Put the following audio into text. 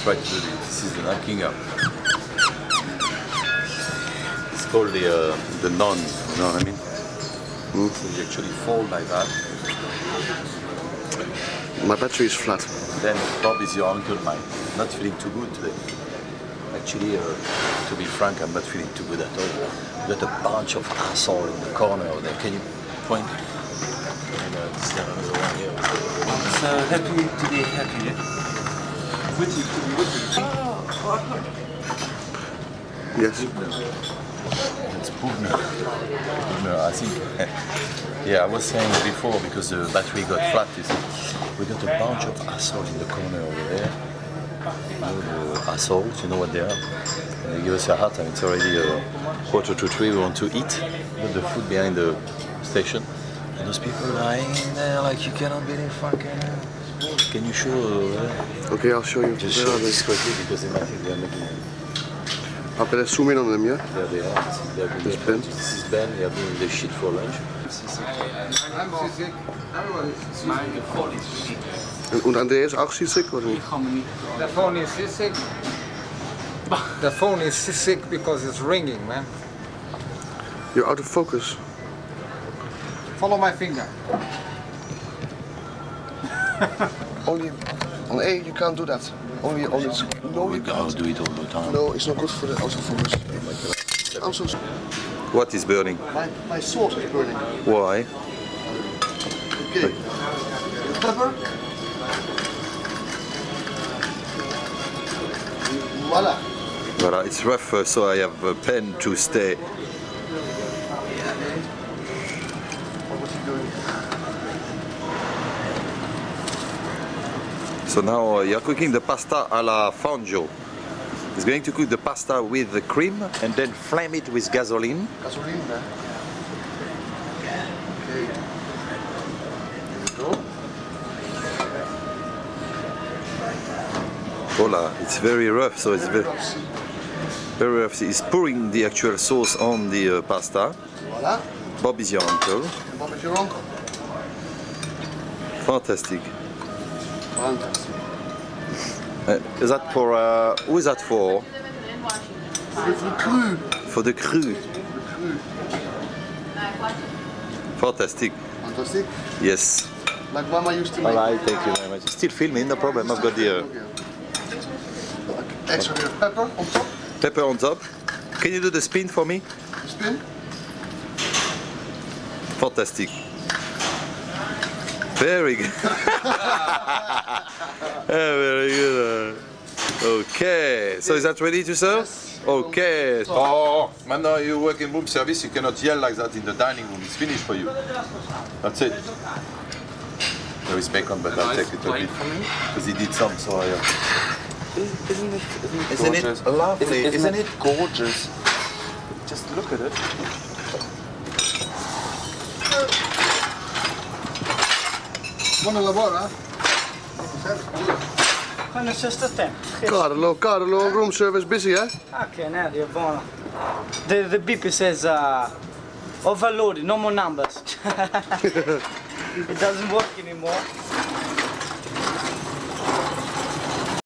try to do this. This is the napkin. It's called the non, you know what I mean? So you actually fold like that. My battery is flat. Then Bob is your uncle, mine. Not feeling too good today. Actually, to be frank, I'm not feeling too good at all. You got a bunch of asshole in the corner over there. Can you point? And this is another one here. So happy to be happy. Witty to be witty. Yes. It's Pugner. I think. Yeah, I was saying before because the battery got flat. We got a bunch of assholes in the corner over there. You know, the assholes, you know what they are? And they give us a hard time. It's already 2:45. We want to eat. Got the food behind the station. And those people lying in there like you cannot believe fucking. Can you show? Okay, I'll show you. Just show this quickly because they might think they are making. Okay, let's zoom in on them, yeah? Yeah, they are. This is Ben. This is Ben. They are doing the shit for lunch. Und Andreas auch seasick oder nicht? The phone is seasick. The phone is seasick because it's ringing, man. You're out of focus. Follow my finger. Only on A you can't do that. Only no, you can't. do it all the time. No, it's not good for the autofocus. I'm so sorry. What is burning? My sauce is burning. Why? Okay. Pepper. Voila. Voilà, it's rough, so I have a pen to stay. What was he doing? So now you're cooking the pasta a la Fangio. He's going to cook the pasta with the cream and then flame it with gasoline. Gasoline, man. Okay. Here we go. Voila, it's very rough, so it's very rough. He's pouring the actual sauce on the pasta. Voila. Bob is your uncle. And Bob is your uncle. Fantastic. Fantastic. Is that for, who is that for? For the cru. For the cru. Fantastic. Fantastic. Yes. Like Mama used to make. Alright, thank you very much. Still filming, no problem. I've got the extra bit of pepper on top. pepper on top. Can you do the spin for me? Spin. Fantastic. Very good. Very good. Okay, so is that ready to serve? Yes. Okay. Oh, now you work in room service, you cannot yell like that in the dining room. It's finished for you. That's it. There is bacon, but I'll take it a bit because he did some. So isn't it lovely? Isn't it gorgeous? Just look at it. Buona lavora. Quando c'è sto tempo? Carlo, room service busy, eh? Okay, now you're born. The beep says overloaded, no more numbers. It doesn't work anymore.